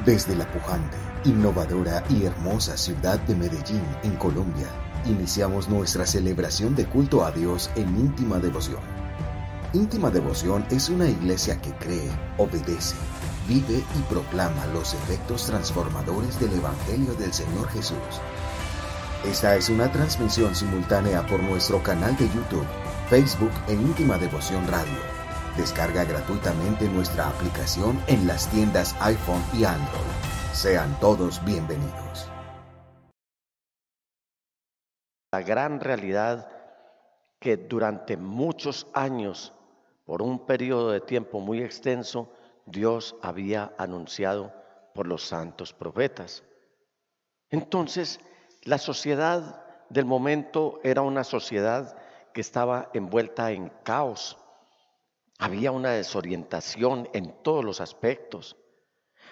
Desde la pujante, innovadora y hermosa ciudad de Medellín, en Colombia, iniciamos nuestra celebración de culto a Dios en íntima devoción. Íntima Devoción es una iglesia que cree, obedece, vive y proclama los efectos transformadores del Evangelio del Señor Jesús. Esta es una transmisión simultánea por nuestro canal de YouTube, Facebook e Íntima Devoción Radio. Descarga gratuitamente nuestra aplicación en las tiendas iPhone y Android. Sean todos bienvenidos. La gran realidad que durante muchos años, por un periodo de tiempo muy extenso, Dios había anunciado por los santos profetas. Entonces, la sociedad del momento era una sociedad que estaba envuelta en caos. Había una desorientación en todos los aspectos.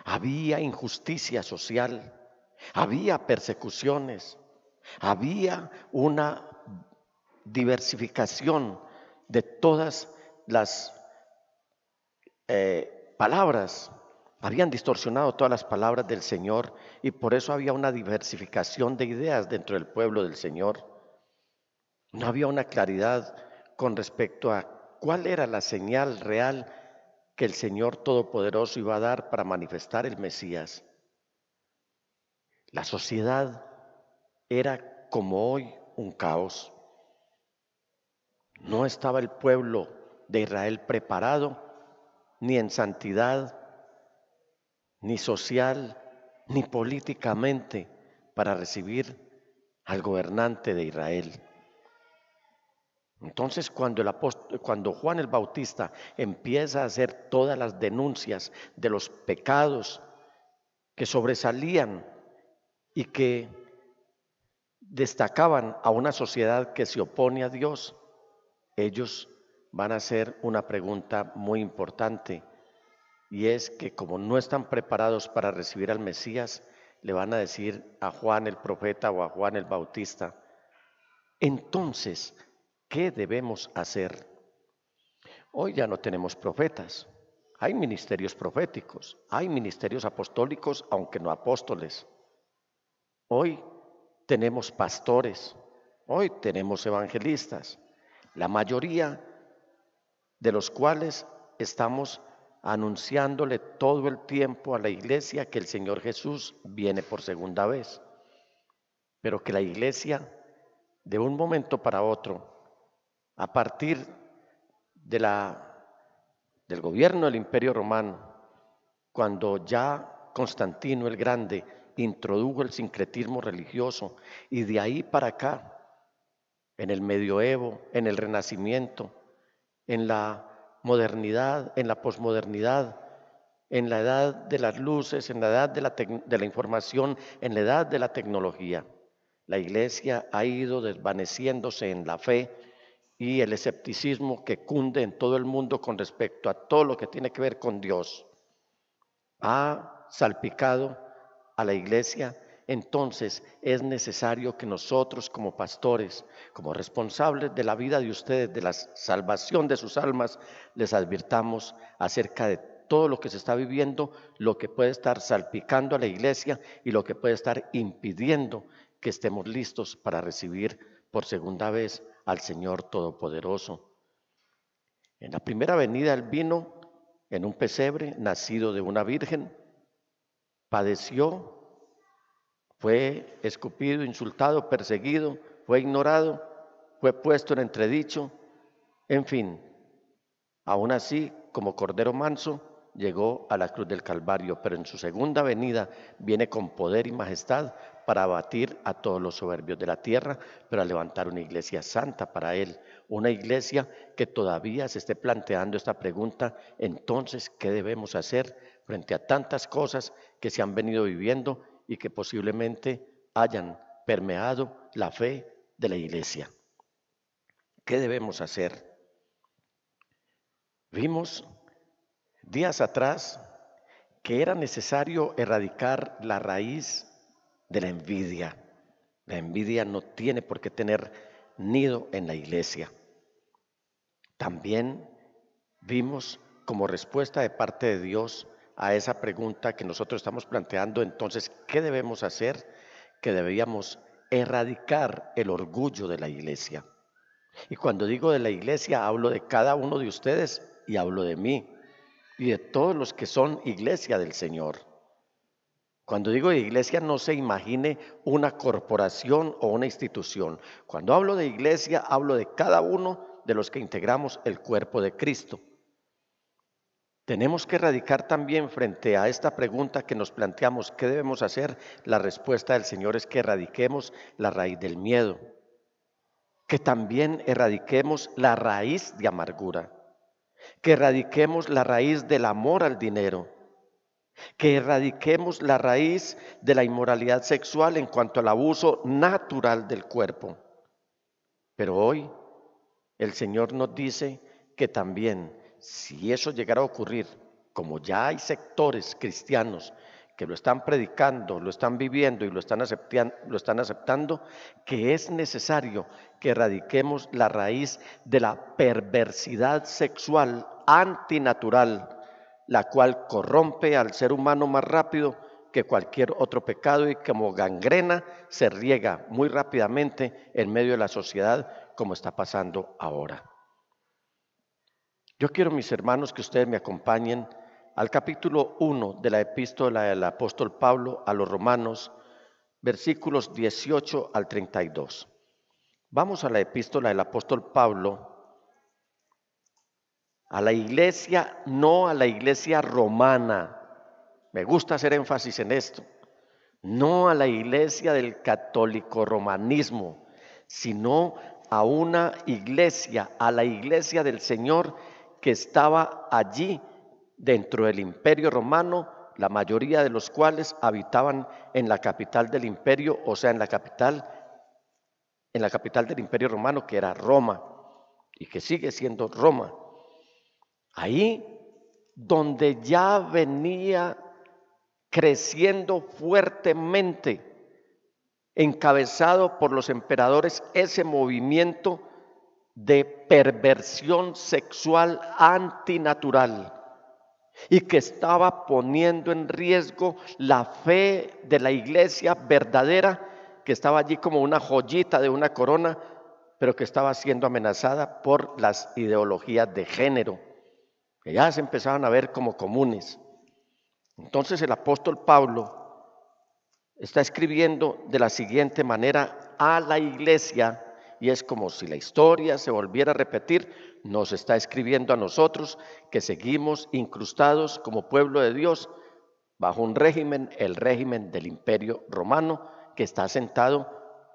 Había injusticia social, había persecuciones, había una diversificación de todas las palabras. Habían distorsionado todas las palabras del Señor y por eso había una diversificación de ideas dentro del pueblo del Señor. No había una claridad con respecto a cuál era la señal real que el Señor Todopoderoso iba a dar para manifestar el Mesías. La sociedad era como hoy un caos. No estaba el pueblo de Israel preparado ni en santidad, ni social, ni políticamente para recibir al gobernante de Israel. Entonces, cuando Juan el Bautista empieza a hacer todas las denuncias de los pecados que sobresalían y que destacaban a una sociedad que se opone a Dios, ellos van a hacer una pregunta muy importante, y es que como no están preparados para recibir al Mesías, le van a decir a Juan el profeta o a Juan el Bautista: entonces, ¿qué debemos hacer? Hoy ya no tenemos profetas, hay ministerios proféticos, hay ministerios apostólicos, aunque no apóstoles. Hoy tenemos pastores, hoy tenemos evangelistas, la mayoría de los cuales estamos anunciándole todo el tiempo a la iglesia que el Señor Jesús viene por segunda vez, pero que la iglesia de un momento para otro, a partir del gobierno del Imperio Romano, cuando ya Constantino el Grande introdujo el sincretismo religioso, y de ahí para acá, en el medioevo, en el Renacimiento, en la modernidad, en la posmodernidad, en la edad de las luces, en la edad de la información, en la edad de la tecnología, la iglesia ha ido desvaneciéndose en la fe y el escepticismo que cunde en todo el mundo con respecto a todo lo que tiene que ver con Dios ha salpicado a la iglesia. Entonces es necesario que nosotros como pastores, como responsables de la vida de ustedes, de la salvación de sus almas, les advirtamos acerca de todo lo que se está viviendo, lo que puede estar salpicando a la iglesia y lo que puede estar impidiendo que estemos listos para recibir por segunda vez al Señor Todopoderoso. En la primera venida Él vino en un pesebre, nacido de una virgen, padeció, fue escupido, insultado, perseguido, fue ignorado, fue puesto en entredicho, en fin, aún así, como cordero manso, llegó a la cruz del Calvario, pero en su segunda venida viene con poder y majestad para abatir a todos los soberbios de la tierra, pero a levantar una iglesia santa para Él, una iglesia que todavía se esté planteando esta pregunta: entonces, ¿qué debemos hacer frente a tantas cosas que se han venido viviendo y que posiblemente hayan permeado la fe de la iglesia? ¿Qué debemos hacer? Vimos días atrás que era necesario erradicar la raíz de la envidia. La envidia no tiene por qué tener nido en la iglesia. También vimos como respuesta de parte de Dios a esa pregunta que nosotros estamos planteando, entonces, ¿qué debemos hacer? Que debíamos erradicar el orgullo de la iglesia. Y cuando digo de la iglesia, hablo de cada uno de ustedes y hablo de mí y de todos los que son iglesia del Señor. Cuando digo de iglesia, no se imagine una corporación o una institución. Cuando hablo de iglesia, hablo de cada uno de los que integramos el cuerpo de Cristo. Tenemos que erradicar también frente a esta pregunta que nos planteamos, ¿qué debemos hacer? La respuesta del Señor es que erradiquemos la raíz del miedo, que también erradiquemos la raíz de amargura, que erradiquemos la raíz del amor al dinero, que erradiquemos la raíz de la inmoralidad sexual en cuanto al abuso natural del cuerpo. Pero hoy el Señor nos dice que también, si eso llegara a ocurrir, como ya hay sectores cristianos que lo están predicando, lo están viviendo y lo están aceptando, que es necesario que erradiquemos la raíz de la perversidad sexual antinatural, la cual corrompe al ser humano más rápido que cualquier otro pecado y como gangrena se riega muy rápidamente en medio de la sociedad, como está pasando ahora. Yo quiero, mis hermanos, que ustedes me acompañen al capítulo 1 de la epístola del apóstol Pablo a los Romanos, versículos 18 al 32. Vamos a la epístola del apóstol Pablo a la iglesia, no a la iglesia romana. Me gusta hacer énfasis en esto. No a la iglesia del católico romanismo, sino a una iglesia, a la iglesia del Señor que estaba allí dentro del imperio romano, la mayoría de los cuales habitaban en la capital del imperio, o sea, en la capital del imperio romano, que era Roma, y que sigue siendo Roma. Ahí donde ya venía creciendo fuertemente, encabezado por los emperadores, ese movimiento de perversión sexual antinatural y que estaba poniendo en riesgo la fe de la iglesia verdadera, que estaba allí como una joyita de una corona, pero que estaba siendo amenazada por las ideologías de género, que ya se empezaban a ver como comunes. Entonces el apóstol Pablo está escribiendo de la siguiente manera a la iglesia, y es como si la historia se volviera a repetir. Nos está escribiendo a nosotros que seguimos incrustados como pueblo de Dios bajo un régimen, el régimen del imperio romano, que está sentado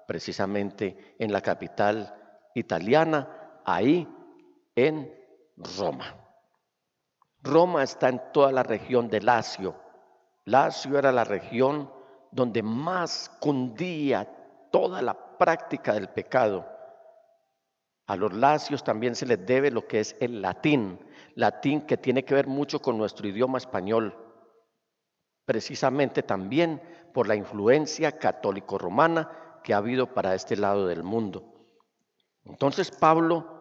precisamente en la capital italiana, ahí en Roma. Roma está en toda la región de Lacio. Lacio era la región donde más cundía toda la práctica del pecado. A los lacios también se les debe lo que es el latín que tiene que ver mucho con nuestro idioma español, precisamente también por la influencia católico-romana que ha habido para este lado del mundo. Entonces Pablo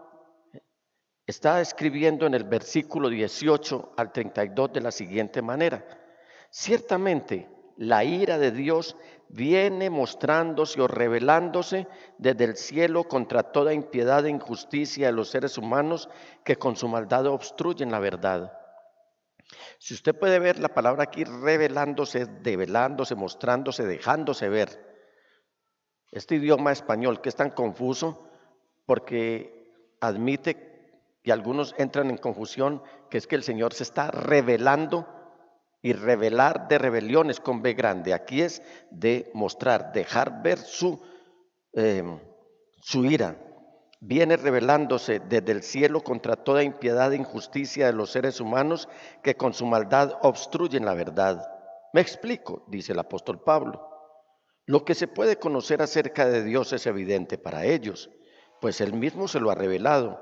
está escribiendo en el versículo 18 al 32 de la siguiente manera: ciertamente la ira de Dios viene mostrándose o revelándose desde el cielo contra toda impiedad e injusticia de los seres humanos que con su maldad obstruyen la verdad. Si usted puede ver la palabra aquí, revelándose, develándose, mostrándose, dejándose ver. Este idioma español que es tan confuso porque admite, y algunos entran en confusión, que es que el Señor se está revelando, y revelar de rebeliones con B grande. Aquí es de mostrar, dejar ver su ira. Viene revelándose desde el cielo contra toda impiedad e injusticia de los seres humanos que con su maldad obstruyen la verdad. Me explico, dice el apóstol Pablo. Lo que se puede conocer acerca de Dios es evidente para ellos, pues Él mismo se lo ha revelado.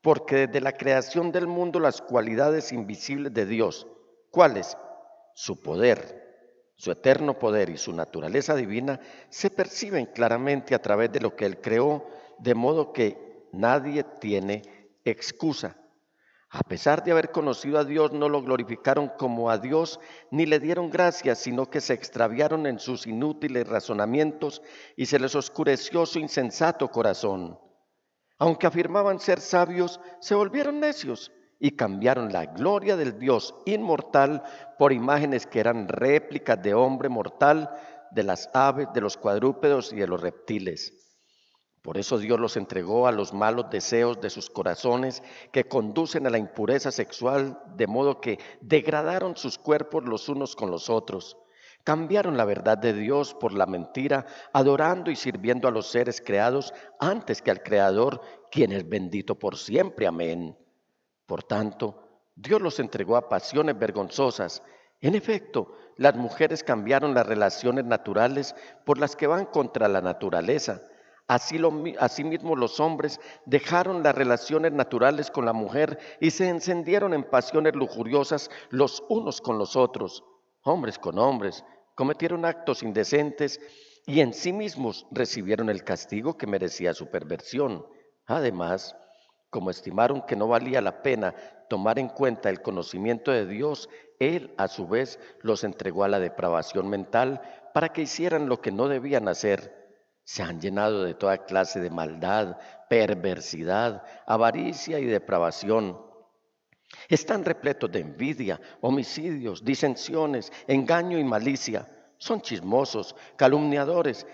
Porque desde la creación del mundo las cualidades invisibles de Dios, ¿cuáles? Su poder, su eterno poder y su naturaleza divina se perciben claramente a través de lo que Él creó, de modo que nadie tiene excusa. A pesar de haber conocido a Dios, no lo glorificaron como a Dios, ni le dieron gracias, sino que se extraviaron en sus inútiles razonamientos y se les oscureció su insensato corazón. Aunque afirmaban ser sabios, se volvieron necios y cambiaron la gloria del Dios inmortal por imágenes que eran réplicas de hombre mortal, de las aves, de los cuadrúpedos y de los reptiles. Por eso Dios los entregó a los malos deseos de sus corazones que conducen a la impureza sexual, de modo que degradaron sus cuerpos los unos con los otros. Cambiaron la verdad de Dios por la mentira, adorando y sirviendo a los seres creados antes que al Creador, quien es bendito por siempre. Amén. Por tanto, Dios los entregó a pasiones vergonzosas. En efecto, las mujeres cambiaron las relaciones naturales por las que van contra la naturaleza. Asimismo, los hombres dejaron las relaciones naturales con la mujer y se encendieron en pasiones lujuriosas los unos con los otros. Hombres con hombres cometieron actos indecentes y en sí mismos recibieron el castigo que merecía su perversión. Además, como estimaron que no valía la pena tomar en cuenta el conocimiento de Dios, Él a su vez los entregó a la depravación mental para que hicieran lo que no debían hacer. Se han llenado de toda clase de maldad, perversidad, avaricia y depravación. Están repletos de envidia, homicidios, disensiones, engaño y malicia. Son chismosos, calumniadores,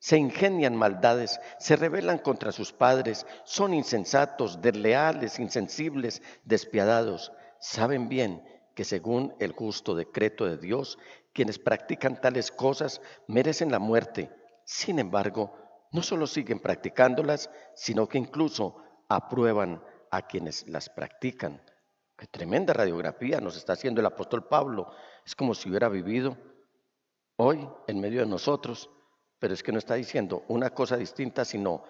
se ingenian maldades, se rebelan contra sus padres, son insensatos, desleales, insensibles, despiadados. Saben bien que según el justo decreto de Dios, quienes practican tales cosas merecen la muerte. Sin embargo, no solo siguen practicándolas, sino que incluso aprueban a quienes las practican. Qué tremenda radiografía nos está haciendo el apóstol Pablo. Es como si hubiera vivido hoy en medio de nosotros, pero es que no está diciendo una cosa distinta, sino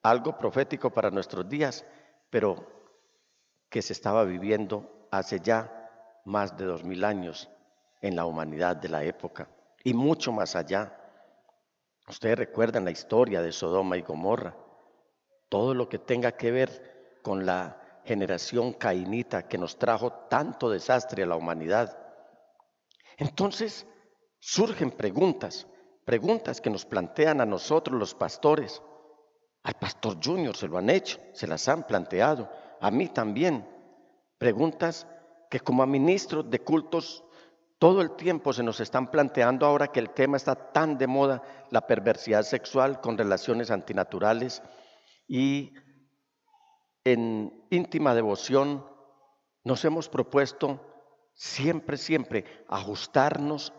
algo profético para nuestros días, pero que se estaba viviendo hace ya más de 2000 años en la humanidad de la época y mucho más allá. Ustedes recuerdan la historia de Sodoma y Gomorra, todo lo que tenga que ver con la generación cainita que nos trajo tanto desastre a la humanidad. Entonces surgen preguntas que nos plantean a nosotros los pastores. Al pastor Junior se lo han hecho, se las han planteado, a mí también. Preguntas que como a ministros de cultos todo el tiempo se nos están planteando ahora que el tema está tan de moda, la perversidad sexual con relaciones antinaturales, y en íntima devoción nos hemos propuesto siempre ajustarnos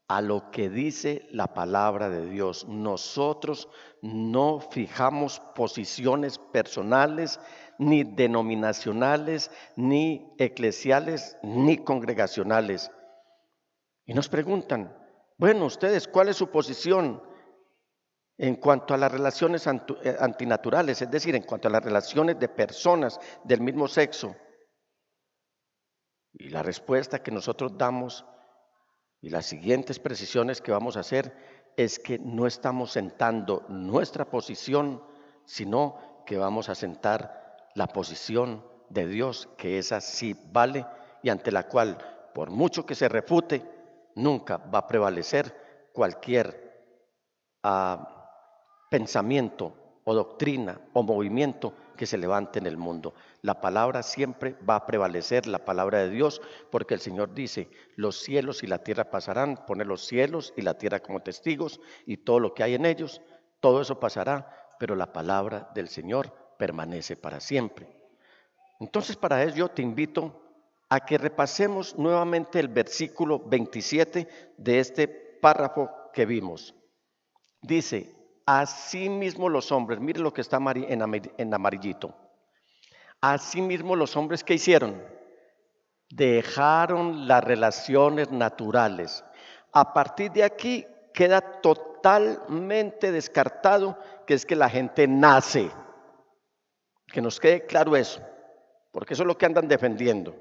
a lo que dice la palabra de Dios. Nosotros no fijamos posiciones personales, ni denominacionales, ni eclesiales, ni congregacionales. Y nos preguntan, bueno, ustedes, ¿cuál es su posición en cuanto a las relaciones antinaturales? Es decir, en cuanto a las relaciones de personas del mismo sexo. Y la respuesta que nosotros damos y las siguientes precisiones que vamos a hacer es que no estamos sentando nuestra posición, sino que vamos a sentar la posición de Dios, que esa sí vale y ante la cual, por mucho que se refute, nunca va a prevalecer cualquier pensamiento o doctrina o movimiento que se levante en el mundo. La palabra siempre va a prevalecer, la palabra de Dios, porque el Señor dice, los cielos y la tierra pasarán, pone los cielos y la tierra como testigos y todo lo que hay en ellos, todo eso pasará, pero la palabra del Señor permanece para siempre. Entonces, para eso yo te invito a que repasemos nuevamente el versículo 27 de este párrafo que vimos. Dice, asimismo los hombres, mire lo que está en amarillito. Asimismo los hombres, ¿qué hicieron? Dejaron las relaciones naturales. A partir de aquí queda totalmente descartado que es que la gente nace. Que nos quede claro eso, porque eso es lo que andan defendiendo.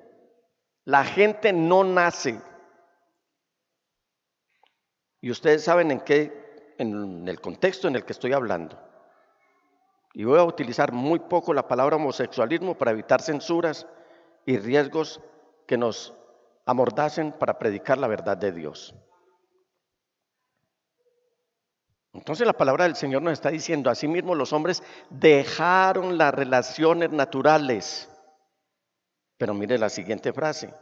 La gente no nace. Y ustedes saben en el contexto en el que estoy hablando. Y voy a utilizar muy poco la palabra homosexualismo para evitar censuras, y riesgos que nos amordacen para predicar la verdad de Dios. Entonces la palabra del Señor nos está diciendo, asimismo los hombres dejaron las relaciones naturales. Pero mire la siguiente frase.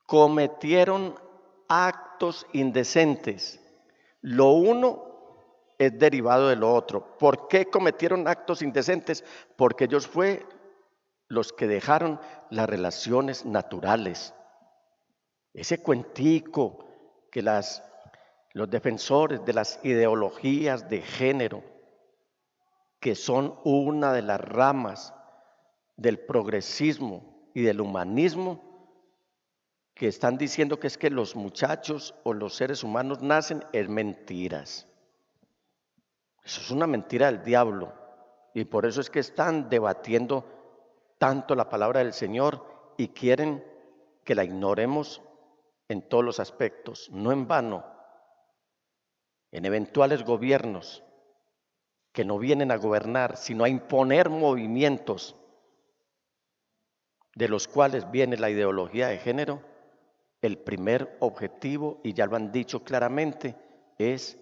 Cometieron actos indecentes. Lo uno es derivado de lo otro. ¿Por qué cometieron actos indecentes? Porque ellos fueron los que dejaron las relaciones naturales. Ese cuentico que los defensores de las ideologías de género, que son una de las ramas del progresismo y del humanismo, que están diciendo que es que los muchachos o los seres humanos nacen, es mentiras. Eso es una mentira del diablo, y por eso es que están debatiendo tanto la palabra del Señor y quieren que la ignoremos en todos los aspectos. No en vano, en eventuales gobiernos que no vienen a gobernar, sino a imponer movimientos de los cuales viene la ideología de género, el primer objetivo, y ya lo han dicho claramente, es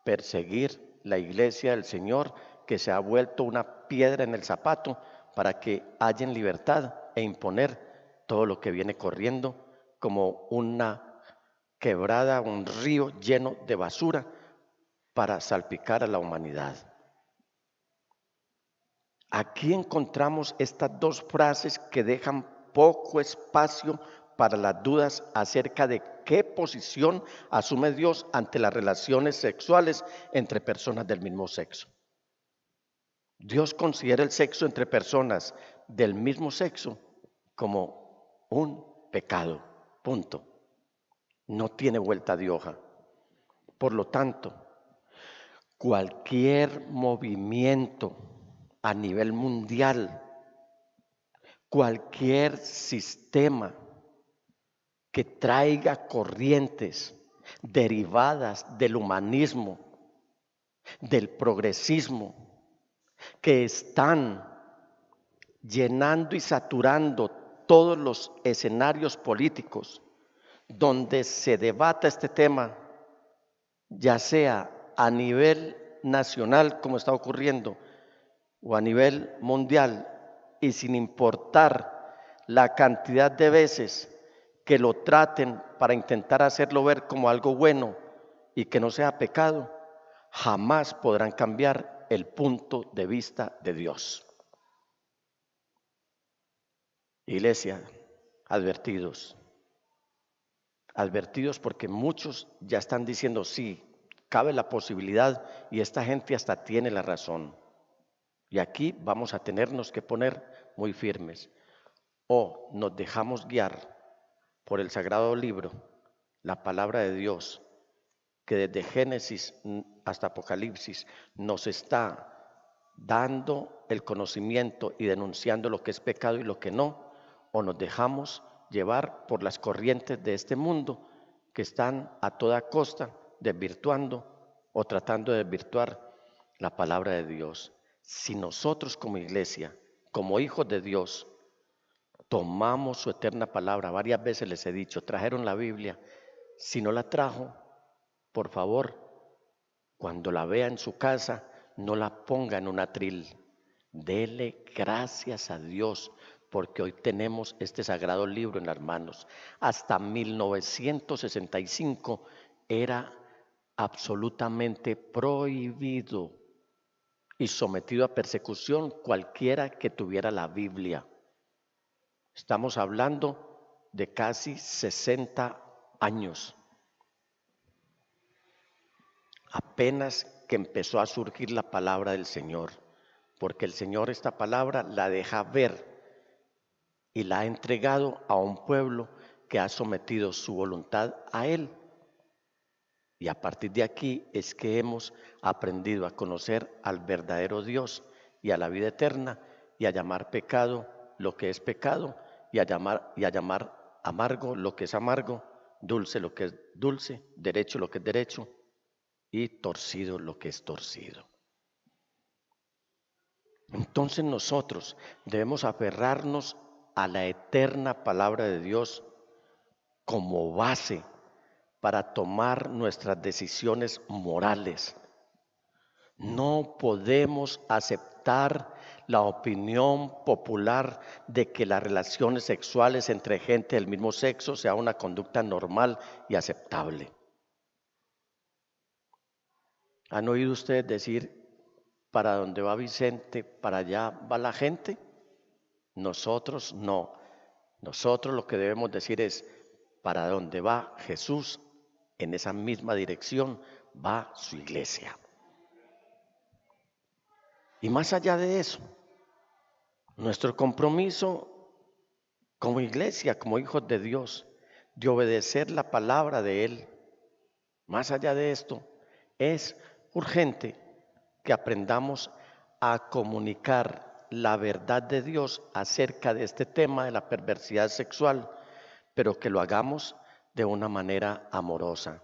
perseguir la iglesia del Señor, que se ha vuelto una piedra en el zapato para que haya libertad e imponer todo lo que viene corriendo como una quebrada, un río lleno de basura para salpicar a la humanidad. Aquí encontramos estas dos frases que dejan poco espacio para las dudas acerca de qué posición asume Dios ante las relaciones sexuales entre personas del mismo sexo. Dios considera el sexo entre personas del mismo sexo como un pecado, punto. No tiene vuelta de hoja. Por lo tanto, cualquier movimiento a nivel mundial, cualquier sistema que traiga corrientes derivadas del humanismo, del progresismo, que están llenando y saturando todos los escenarios políticos donde se debata este tema, ya sea a nivel nacional como está ocurriendo o a nivel mundial, y sin importar la cantidad de veces que lo traten para intentar hacerlo ver como algo bueno y que no sea pecado, jamás podrán cambiar el punto de vista de Dios. Iglesia, advertidos porque muchos ya están diciendo sí, cabe la posibilidad y esta gente hasta tiene la razón. Y aquí vamos a tenernos que poner muy firmes. O nos dejamos guiar por el sagrado libro, la palabra de Dios, que desde Génesis hasta Apocalipsis nos está dando el conocimiento y denunciando lo que es pecado y lo que no, o nos dejamos llevar por las corrientes de este mundo que están a toda costa desvirtuando o tratando de desvirtuar la palabra de Dios. Si nosotros como iglesia, como hijos de Dios, tomamos su eterna palabra, varias veces les he dicho, trajeron la Biblia, si no la trajo, por favor, cuando la vea en su casa, no la ponga en un atril. Dele gracias a Dios porque hoy tenemos este sagrado libro en las manos. Hasta 1965 era absolutamente prohibido y sometido a persecución cualquiera que tuviera la Biblia. Estamos hablando de casi 60 años. Apenas que empezó a surgir la palabra del Señor, porque el Señor esta palabra la deja ver y la ha entregado a un pueblo que ha sometido su voluntad a Él. Y a partir de aquí es que hemos aprendido a conocer al verdadero Dios y a la vida eterna, y a llamar pecado lo que es pecado, y a llamar amargo lo que es amargo, dulce lo que es dulce, derecho lo que es derecho, y torcido lo que es torcido. Entonces nosotros debemos aferrarnos a la eterna palabra de Dios como base para tomar nuestras decisiones morales. No podemos aceptar la opinión popular de que las relaciones sexuales entre gente del mismo sexo sea una conducta normal y aceptable. ¿Han oído ustedes decir, para donde va Vicente, para allá va la gente? Nosotros no. Nosotros lo que debemos decir es, para donde va Jesús, en esa misma dirección va su iglesia. Y más allá de eso, nuestro compromiso como iglesia, como hijos de Dios, de obedecer la palabra de Él, más allá de esto, es urgente que aprendamos a comunicar la verdad de Dios acerca de este tema de la perversidad sexual, pero que lo hagamos de una manera amorosa.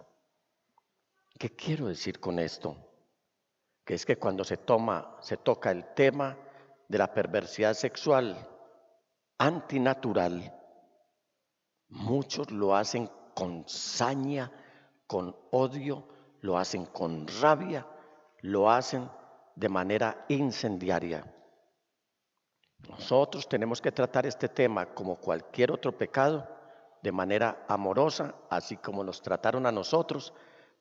¿Qué quiero decir con esto? Que es que cuando se toca el tema de la perversidad sexual antinatural, muchos lo hacen con saña, con odio, lo hacen con rabia, lo hacen de manera incendiaria. Nosotros tenemos que tratar este tema como cualquier otro pecado, de manera amorosa, así como nos trataron a nosotros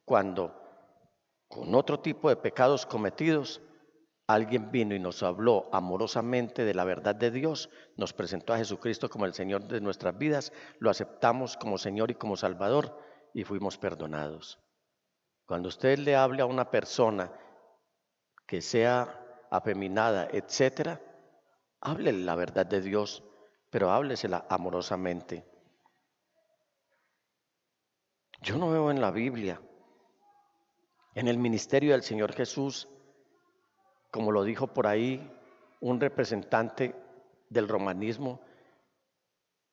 cuando con otro tipo de pecados cometidos, alguien vino y nos habló amorosamente de la verdad de Dios, nos presentó a Jesucristo como el Señor de nuestras vidas, lo aceptamos como Señor y como Salvador y fuimos perdonados. Cuando usted le hable a una persona que sea afeminada, etcétera, háblele la verdad de Dios, pero háblesela amorosamente. Yo no veo en la Biblia, en el ministerio del Señor Jesús, como lo dijo por ahí un representante del romanismo,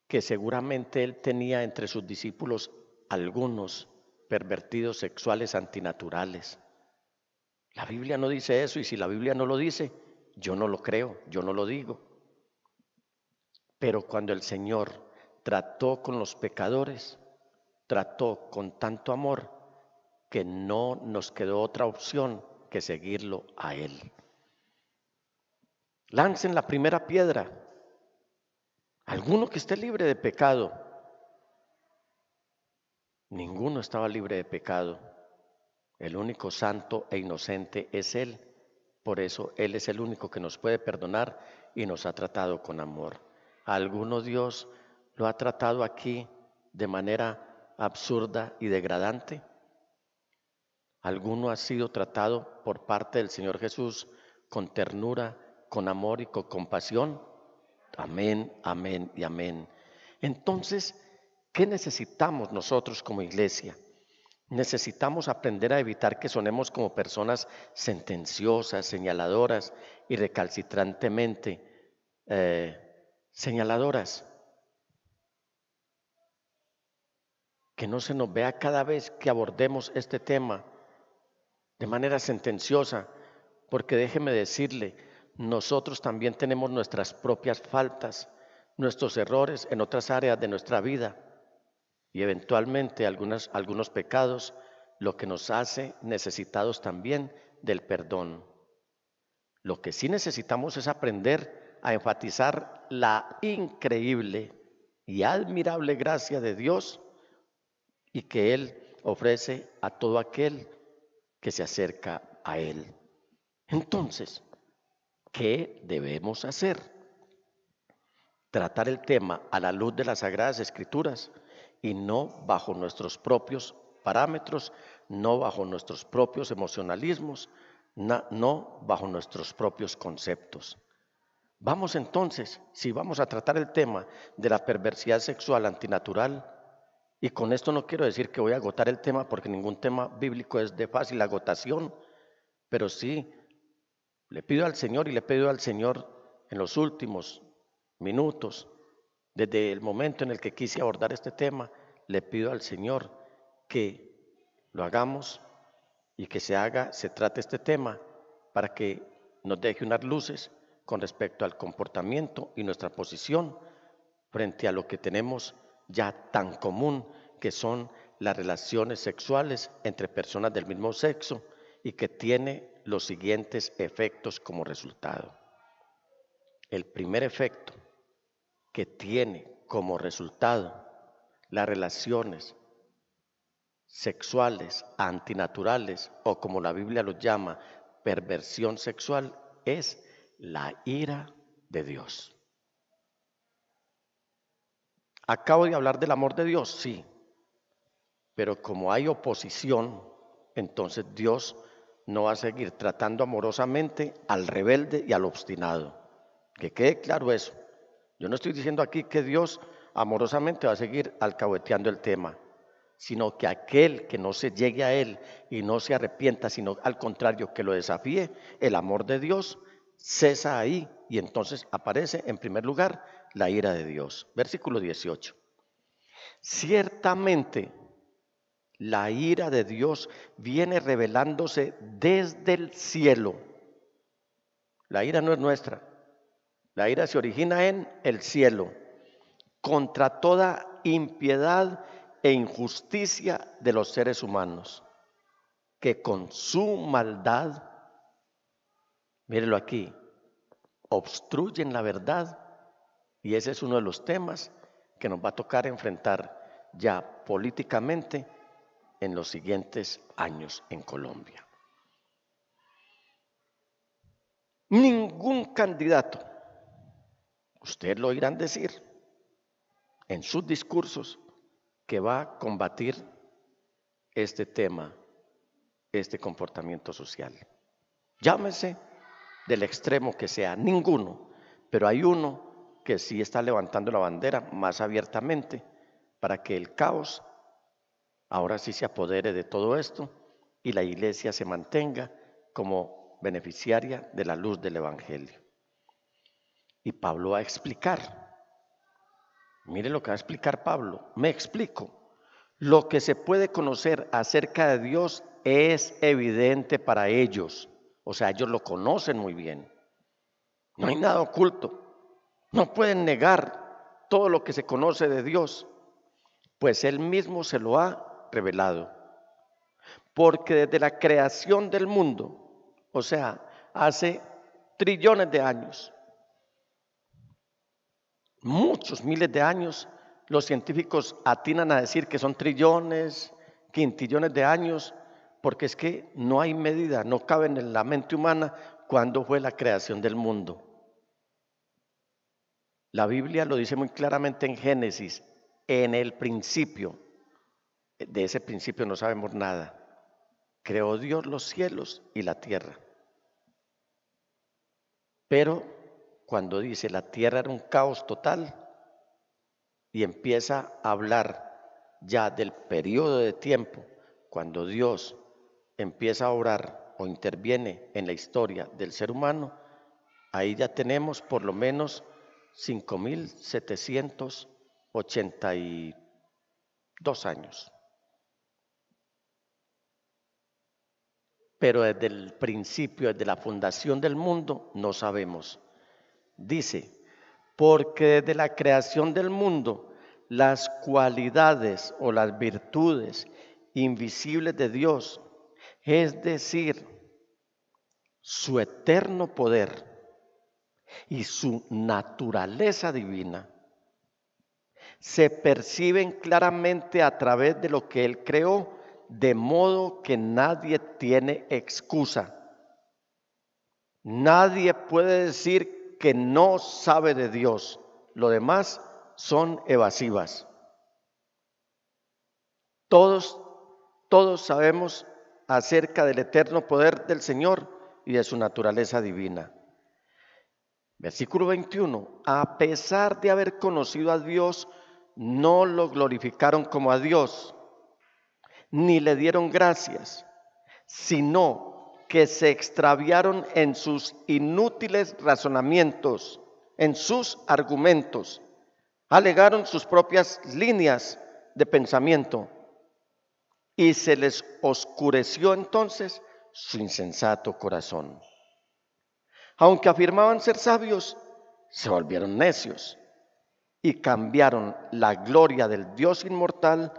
que seguramente él tenía entre sus discípulos algunos pervertidos sexuales antinaturales. La Biblia no dice eso, y si la Biblia no lo dice, yo no lo creo, yo no lo digo. Pero cuando el Señor trató con los pecadores, trató con tanto amor que no nos quedó otra opción que seguirlo a Él. Lancen la primera piedra. Alguno que esté libre de pecado. Ninguno estaba libre de pecado. El único santo e inocente es Él. Por eso Él es el único que nos puede perdonar y nos ha tratado con amor. A alguno Dios lo ha tratado aquí de manera absurda y degradante. Alguno ha sido tratado por parte del Señor Jesús con ternura, con amor y con compasión. Amén, amén y amén. Entonces, ¿qué necesitamos nosotros como iglesia? Necesitamos aprender a evitar que sonemos como personas sentenciosas, señaladoras y recalcitrantemente señaladoras. Que no se nos vea cada vez que abordemos este tema de manera sentenciosa, porque déjeme decirle, nosotros también tenemos nuestras propias faltas, nuestros errores en otras áreas de nuestra vida y eventualmente algunos pecados, lo que nos hace necesitados también del perdón. Lo que sí necesitamos es aprender a enfatizar la increíble y admirable gracia de Dios y que Él ofrece a todo aquel que se acerca a Él. Entonces, ¿qué debemos hacer? Tratar el tema a la luz de las Sagradas Escrituras y no bajo nuestros propios parámetros, no bajo nuestros propios emocionalismos, no bajo nuestros propios conceptos. Vamos entonces, si vamos a tratar el tema de la perversidad sexual antinatural, y con esto no quiero decir que voy a agotar el tema porque ningún tema bíblico es de fácil agotación, pero sí le pido al Señor y le pido al Señor en los últimos minutos, desde el momento en el que quise abordar este tema, le pido al Señor que lo hagamos y que se trate este tema para que nos deje unas luces, con respecto al comportamiento y nuestra posición frente a lo que tenemos ya tan común, que son las relaciones sexuales entre personas del mismo sexo y que tiene los siguientes efectos como resultado. El primer efecto que tiene como resultado las relaciones sexuales antinaturales, o como la Biblia los llama, perversión sexual, es la ira de Dios. Acabo de hablar del amor de Dios, sí, pero como hay oposición, entonces Dios no va a seguir tratando amorosamente al rebelde y al obstinado. Que quede claro eso. Yo no estoy diciendo aquí que Dios amorosamente va a seguir alcahueteando el tema, sino que aquel que no se llegue a Él y no se arrepienta, sino al contrario, que lo desafíe, el amor de Dios cesa ahí y entonces aparece en primer lugar la ira de Dios. Versículo 18. Ciertamente la ira de Dios viene revelándose desde el cielo. La ira no es nuestra, la ira se origina en el cielo, contra toda impiedad e injusticia de los seres humanos, que con su maldad, mírelo aquí, obstruyen la verdad, y ese es uno de los temas que nos va a tocar enfrentar ya políticamente en los siguientes años en Colombia. Ningún candidato, ustedes lo oirán decir en sus discursos, que va a combatir este tema, este comportamiento social. Llámese del extremo que sea, ninguno, pero hay uno que sí está levantando la bandera más abiertamente para que el caos ahora sí se apodere de todo esto y la iglesia se mantenga como beneficiaria de la luz del evangelio. Y Pablo va a explicar. Mire lo que va a explicar Pablo. Me explico. Lo que se puede conocer acerca de Dios es evidente para ellos. O sea, ellos lo conocen muy bien. No hay nada oculto. No pueden negar todo lo que se conoce de Dios, pues Él mismo se lo ha revelado. Porque desde la creación del mundo, o sea, hace trillones de años, muchos miles de años, los científicos atinan a decir que son trillones, quintillones de años, porque es que no hay medida, no cabe en la mente humana cuándo fue la creación del mundo. La Biblia lo dice muy claramente en Génesis, en el principio. De ese principio no sabemos nada. Creó Dios los cielos y la tierra. Pero cuando dice la tierra era un caos total y empieza a hablar ya del periodo de tiempo cuando Dios empieza a obrar o interviene en la historia del ser humano, ahí ya tenemos por lo menos 5.782 años. Pero desde el principio, desde la fundación del mundo, no sabemos. Dice, porque desde la creación del mundo, las cualidades o las virtudes invisibles de Dios, es decir, su eterno poder y su naturaleza divina, se perciben claramente a través de lo que Él creó, de modo que nadie tiene excusa. Nadie puede decir que no sabe de Dios. Lo demás son evasivas. Todos sabemos acerca del eterno poder del Señor y de su naturaleza divina. Versículo 21. A pesar de haber conocido a Dios, no lo glorificaron como a Dios, ni le dieron gracias, sino que se extraviaron en sus inútiles razonamientos, en sus argumentos, alegaron sus propias líneas de pensamiento y se les oscureció entonces su insensato corazón. Aunque afirmaban ser sabios, se volvieron necios y cambiaron la gloria del Dios inmortal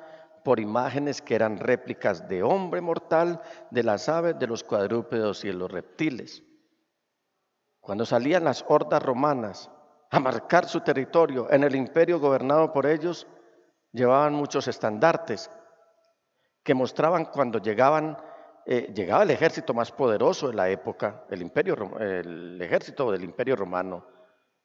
por imágenes que eran réplicas de hombre mortal, de las aves, de los cuadrúpedos y de los reptiles. Cuando salían las hordas romanas a marcar su territorio en el imperio gobernado por ellos, llevaban muchos estandartes que mostraban cuando llegaba el ejército más poderoso de la época, el ejército del imperio romano,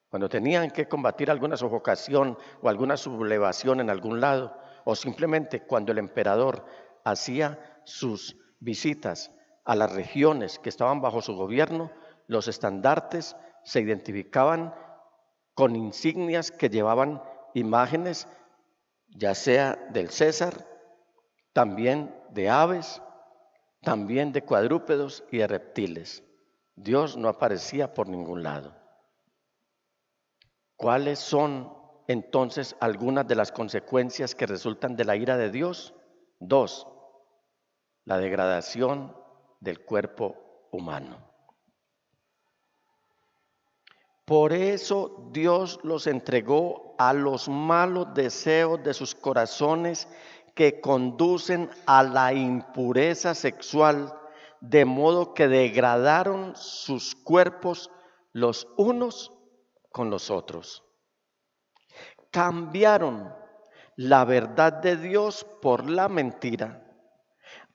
cuando tenían que combatir alguna sofocación o alguna sublevación en algún lado, o simplemente cuando el emperador hacía sus visitas a las regiones que estaban bajo su gobierno, los estandartes se identificaban con insignias que llevaban imágenes, ya sea del César, también de aves, también de cuadrúpedos y de reptiles. Dios no aparecía por ningún lado. ¿Cuáles son entonces algunas de las consecuencias que resultan de la ira de Dios? 2. La degradación del cuerpo humano. Por eso Dios los entregó a los malos deseos de sus corazones que conducen a la impureza sexual, de modo que degradaron sus cuerpos los unos con los otros. Cambiaron la verdad de Dios por la mentira,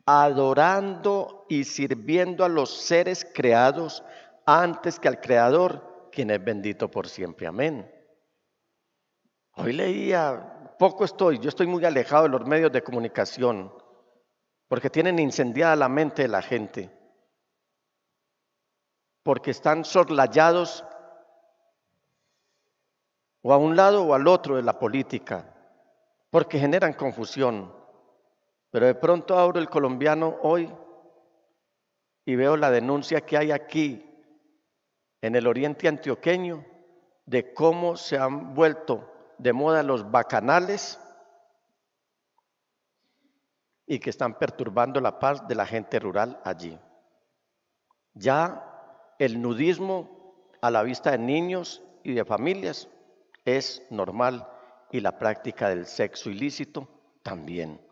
adorando y sirviendo a los seres creados antes que al Creador, quien es bendito por siempre. Amén. Hoy leía, yo estoy muy alejado de los medios de comunicación, porque tienen incendiada la mente de la gente, porque están soslayados o a un lado o al otro de la política, porque generan confusión. Pero de pronto abro el Colombiano hoy y veo la denuncia que hay aquí en el oriente antioqueño de cómo se han vuelto de moda los bacanales y que están perturbando la paz de la gente rural allí. Ya el nudismo a la vista de niños y de familias es normal, y la práctica del sexo ilícito también.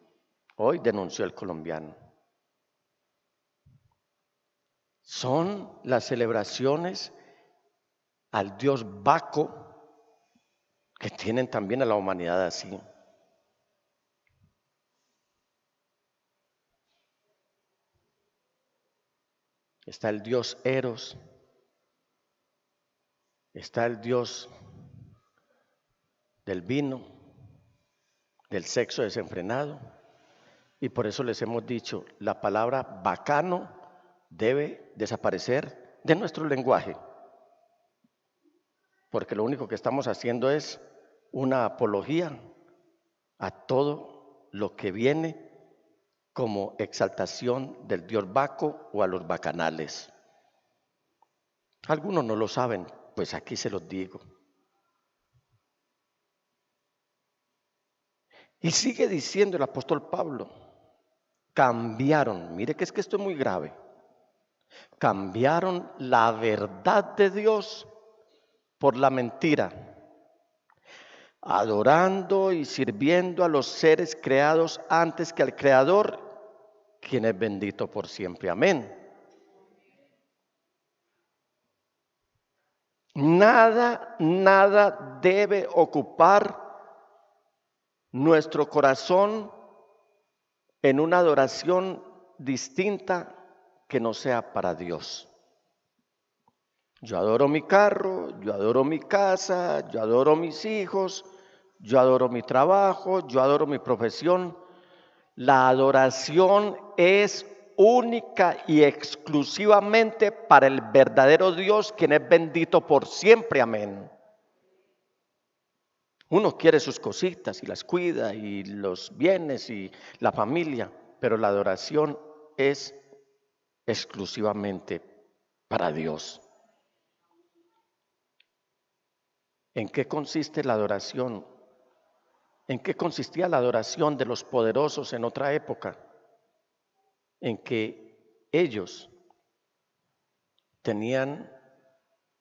Hoy denunció el colombiano. Son las celebraciones al dios Baco que tienen también a la humanidad así. Está el dios Eros, está el dios del vino, del sexo desenfrenado, y por eso les hemos dicho, la palabra bacano debe desaparecer de nuestro lenguaje, porque lo único que estamos haciendo es una apología a todo lo que viene como exaltación del dios Baco o a los bacanales. Algunos no lo saben, pues aquí se los digo. Y sigue diciendo el apóstol Pablo, cambiaron, mire que es que esto es muy grave, cambiaron la verdad de Dios por la mentira, adorando y sirviendo a los seres creados antes que al Creador, quien es bendito por siempre. Amén. Nada debe ocupar nuestro corazón en una adoración distinta que no sea para Dios. Yo adoro mi carro, yo adoro mi casa, yo adoro mis hijos, yo adoro mi trabajo, yo adoro mi profesión. La adoración es única y exclusivamente para el verdadero Dios, quien es bendito por siempre. Amén. Uno quiere sus cositas y las cuida, y los bienes y la familia, pero la adoración es exclusivamente para Dios. ¿En qué consiste la adoración? ¿En qué consistía la adoración de los poderosos en otra época? En que ellos tenían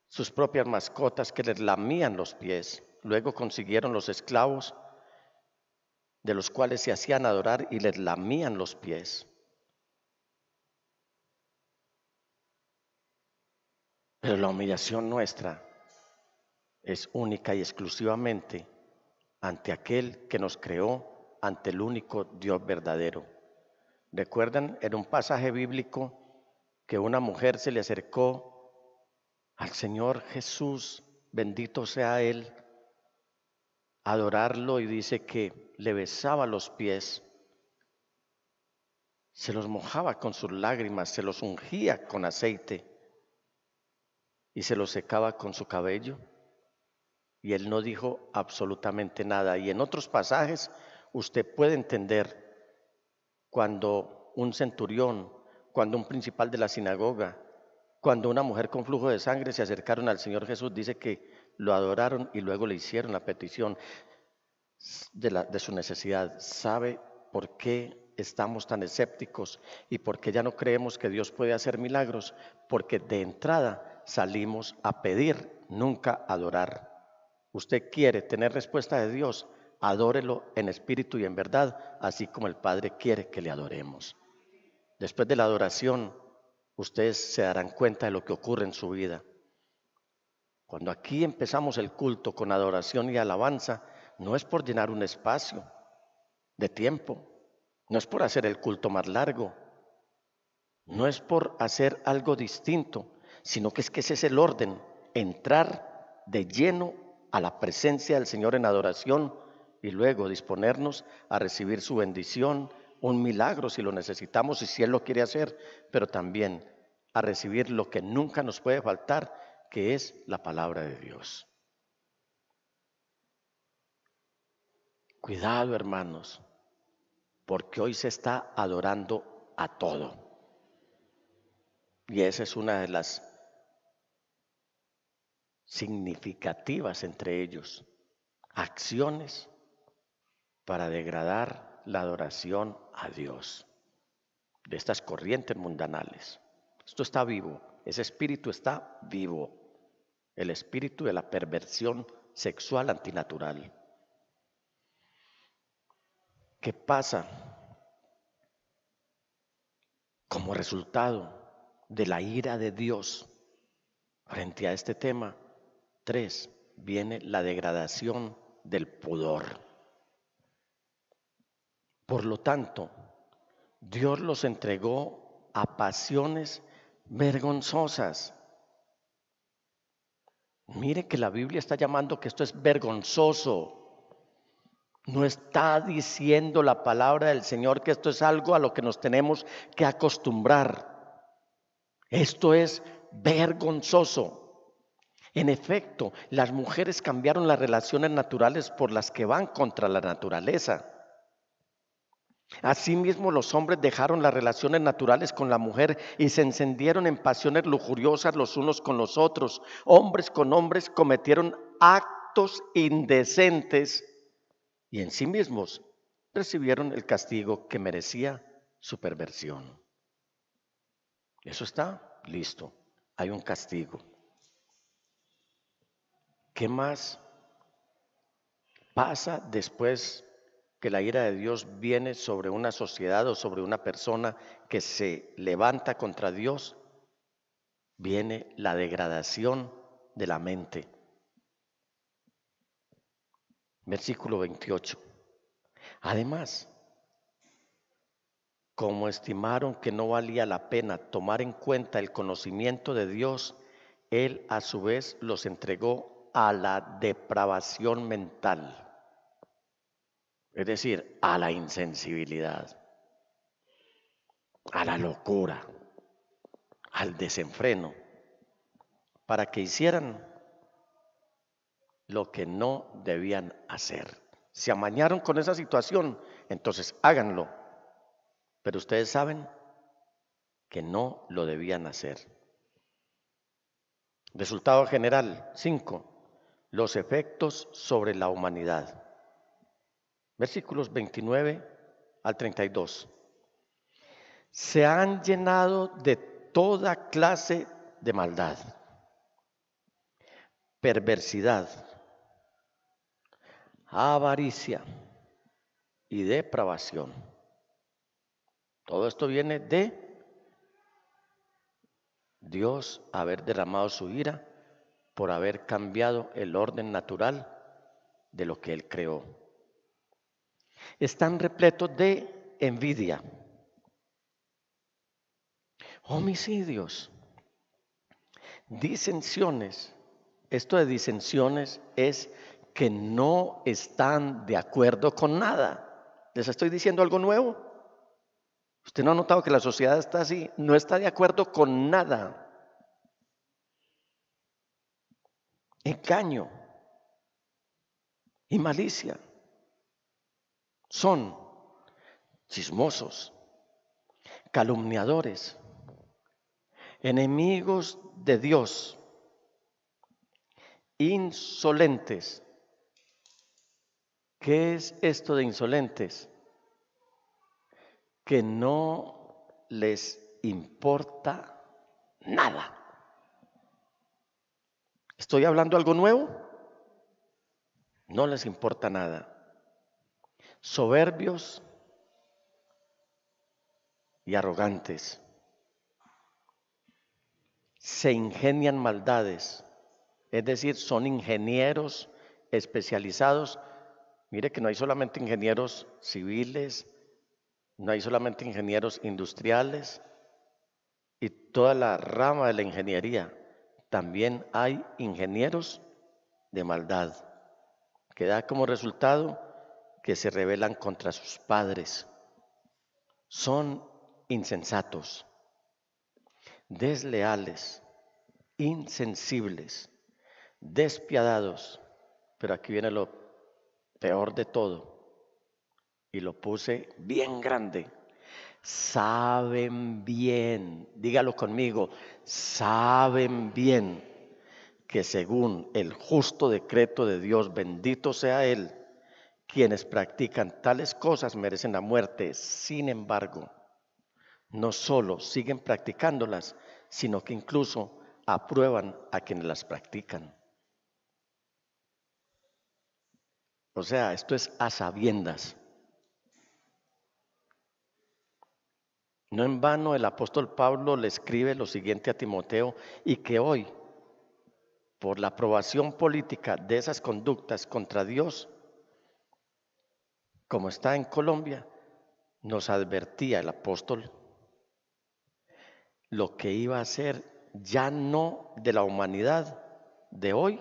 sus propias mascotas que les lamían los pies. Luego consiguieron los esclavos de los cuales se hacían adorar y les lamían los pies. Pero la humillación nuestra es única y exclusivamente ante aquel que nos creó, ante el único Dios verdadero. ¿Recuerdan en un pasaje bíblico que una mujer se le acercó al Señor Jesús, bendito sea Él, a adorarlo, y dice que le besaba los pies, se los mojaba con sus lágrimas, se los ungía con aceite y se los secaba con su cabello? Y Él no dijo absolutamente nada. Y en otros pasajes usted puede entender cuando un centurión, cuando un principal de la sinagoga, cuando una mujer con flujo de sangre se acercaron al Señor Jesús, dice que lo adoraron y luego le hicieron la petición de su necesidad. ¿Sabe por qué estamos tan escépticos y por qué ya no creemos que Dios puede hacer milagros? Porque de entrada salimos a pedir, nunca a adorar. Usted quiere tener respuesta de Dios, adórelo en espíritu y en verdad, así como el Padre quiere que le adoremos. Después de la adoración, ustedes se darán cuenta de lo que ocurre en su vida. Cuando aquí empezamos el culto con adoración y alabanza, no es por llenar un espacio de tiempo, no es por hacer el culto más largo, no es por hacer algo distinto, sino que ese es el orden, entrar de lleno a la presencia del Señor en adoración y luego disponernos a recibir su bendición, un milagro si lo necesitamos y si Él lo quiere hacer, pero también a recibir lo que nunca nos puede faltar, que es la palabra de Dios. Cuidado, hermanos, porque hoy se está adorando a todo. Y esa es una de las significativas entre ellos, acciones para degradar la adoración a Dios, de estas corrientes mundanales. Esto está vivo, ese espíritu está vivo, el espíritu de la perversión sexual antinatural. ¿Qué pasa como resultado de la ira de Dios frente a este tema? 3, viene la degradación del pudor. Por lo tanto, Dios los entregó a pasiones vergonzosas. Mire que la Biblia está llamando que esto es vergonzoso. No está diciendo la palabra del Señor que esto es algo a lo que nos tenemos que acostumbrar. Esto es vergonzoso. En efecto, las mujeres cambiaron las relaciones naturales por las que van contra la naturaleza. Asimismo, los hombres dejaron las relaciones naturales con la mujer y se encendieron en pasiones lujuriosas los unos con los otros. Hombres con hombres cometieron actos indecentes y en sí mismos recibieron el castigo que merecía su perversión. Eso está listo, hay un castigo. ¿Qué más pasa después que la ira de Dios viene sobre una sociedad o sobre una persona que se levanta contra Dios? Viene la degradación de la mente. Versículo 28. Además, como estimaron que no valía la pena tomar en cuenta el conocimiento de Dios, Él a su vez los entregó a la depravación mental, es decir, a la insensibilidad, a la locura, al desenfreno, para que hicieran lo que no debían hacer. Se amañaron con esa situación, entonces háganlo, pero ustedes saben que no lo debían hacer. Resultado general, 5. Los efectos sobre la humanidad. Versículos 29 al 32. Se han llenado de toda clase de maldad. perversidad, avaricia y depravación. Todo esto viene de Dios haber derramado su ira por haber cambiado el orden natural de lo que Él creó. Están repletos de envidia, homicidios, disensiones. Esto de disensiones es que no están de acuerdo con nada. ¿Les estoy diciendo algo nuevo? ¿Usted no ha notado que la sociedad está así? No está de acuerdo con nada. Engaño y malicia. Son chismosos, calumniadores, enemigos de Dios, insolentes. ¿Qué es esto de insolentes? Que no les importa nada. ¿Estoy hablando algo nuevo? No les importa nada. Soberbios y arrogantes. Se ingenian maldades, es decir, son ingenieros especializados. Mire que no hay solamente ingenieros civiles, no hay solamente ingenieros industriales y toda la rama de la ingeniería. También hay ingenieros de maldad, que da como resultado que se rebelan contra sus padres. Son insensatos, desleales, insensibles, despiadados. Pero aquí viene lo peor de todo, y lo puse bien grande. Saben bien, dígalo conmigo, saben bien que según el justo decreto de Dios, bendito sea Él, quienes practican tales cosas merecen la muerte. Sin embargo, no solo siguen practicándolas, sino que incluso aprueban a quienes las practican. O sea, esto es a sabiendas. No en vano el apóstol Pablo le escribe lo siguiente a Timoteo, y que hoy, por la aprobación política de esas conductas contra Dios, como está en Colombia, nos advertía el apóstol lo que iba a ser ya no de la humanidad de hoy,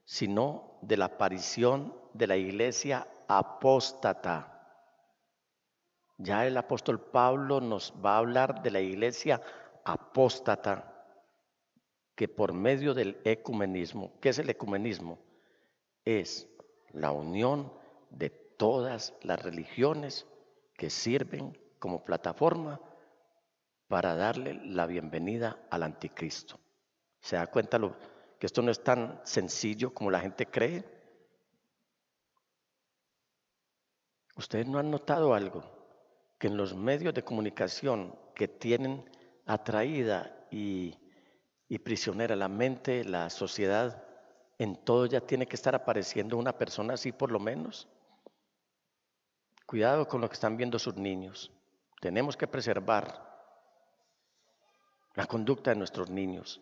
sino de la aparición de la iglesia apóstata. Ya el apóstol Pablo nos va a hablar de la iglesia apóstata, que por medio del ecumenismo, ¿qué es el ecumenismo? Es la unión de todas las religiones que sirven como plataforma para darle la bienvenida al anticristo. ¿Se da cuenta que esto no es tan sencillo como la gente cree? ¿Ustedes no han notado algo? Que en los medios de comunicación que tienen atraída y prisionera la mente, la sociedad, en todo ya tiene que estar apareciendo una persona así por lo menos. Cuidado con lo que están viendo sus niños. Tenemos que preservar la conducta de nuestros niños.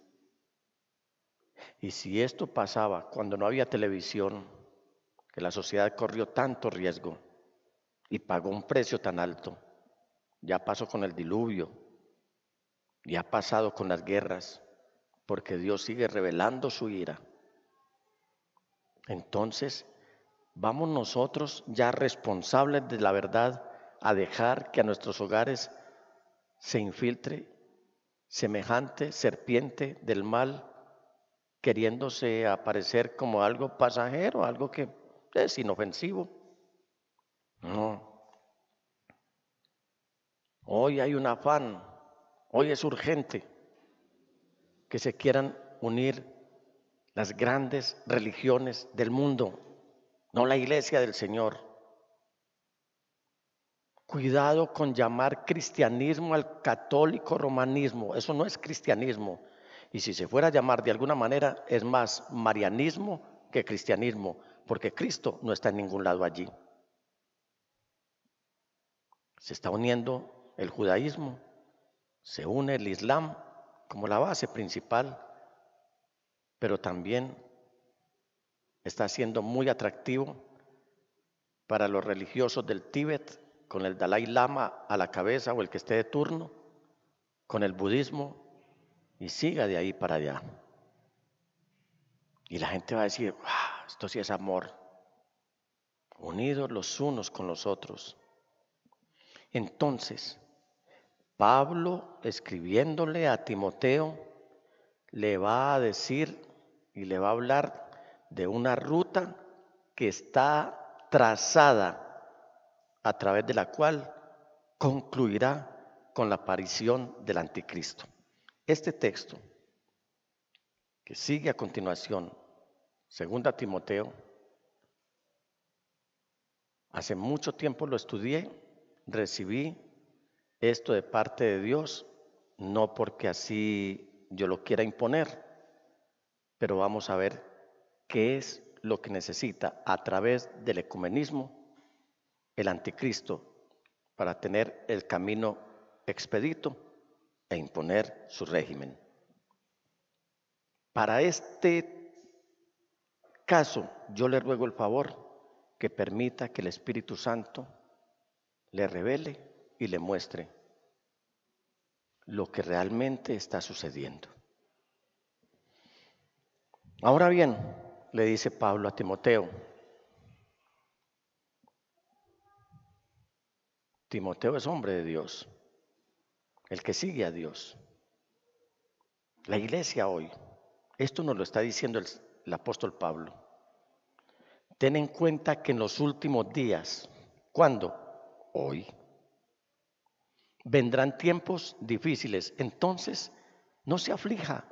Y si esto pasaba cuando no había televisión, que la sociedad corrió tanto riesgo y pagó un precio tan alto, ya pasó con el diluvio, ya ha pasado con las guerras, porque Dios sigue revelando su ira. Entonces, vamos nosotros ya responsables de la verdad a dejar que a nuestros hogares se infiltre semejante serpiente del mal, queriéndose aparecer como algo pasajero, algo que es inofensivo. No. Hoy hay un afán, hoy es urgente que se quieran unir las grandes religiones del mundo, no la iglesia del Señor. Cuidado con llamar cristianismo al católico romanismo, eso no es cristianismo. Y si se fuera a llamar de alguna manera, es más marianismo que cristianismo, porque Cristo no está en ningún lado allí. Se está uniendo el judaísmo, se une el islam como la base principal, pero también está siendo muy atractivo para los religiosos del Tíbet, con el Dalai Lama a la cabeza o el que esté de turno, con el budismo, y siga de ahí para allá. Y la gente va a decir, esto sí es amor, unidos los unos con los otros. Entonces, Pablo, escribiéndole a Timoteo, le va a decir y le va a hablar de una ruta que está trazada, a través de la cual concluirá con la aparición del anticristo. Este texto, que sigue a continuación, 2 Timoteo, hace mucho tiempo lo estudié, recibí esto de parte de Dios, no porque así yo lo quiera imponer, pero vamos a ver qué es lo que necesita a través del ecumenismo el anticristo para tener el camino expedito e imponer su régimen. Para este caso, yo le ruego el favor que permita que el Espíritu Santo le revele y le muestre lo que realmente está sucediendo. Ahora bien, le dice Pablo a Timoteo. Timoteo es hombre de Dios, el que sigue a Dios. La iglesia hoy, esto nos lo está diciendo el apóstol Pablo. Ten en cuenta que en los últimos días, ¿cuándo? Hoy. Vendrán tiempos difíciles, entonces no se aflija.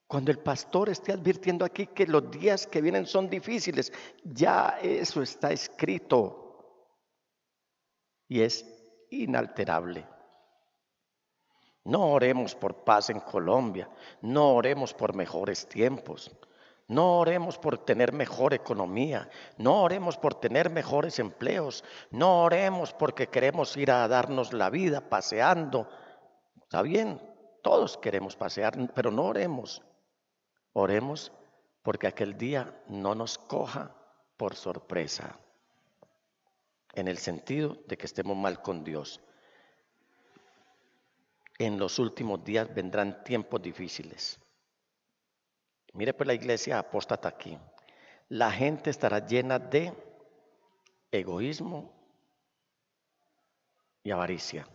Cuando el pastor esté advirtiendo aquí que los días que vienen son difíciles, ya eso está escrito y es inalterable. No oremos por paz en Colombia, no oremos por mejores tiempos, no oremos por tener mejor economía, no oremos por tener mejores empleos, no oremos porque queremos ir a darnos la vida paseando. Está bien, todos queremos pasear, pero no oremos. Oremos porque aquel día no nos coja por sorpresa, en el sentido de que estemos mal con Dios. En los últimos días vendrán tiempos difíciles. Mire pues la iglesia apóstata aquí. La gente estará llena de egoísmo y avaricia.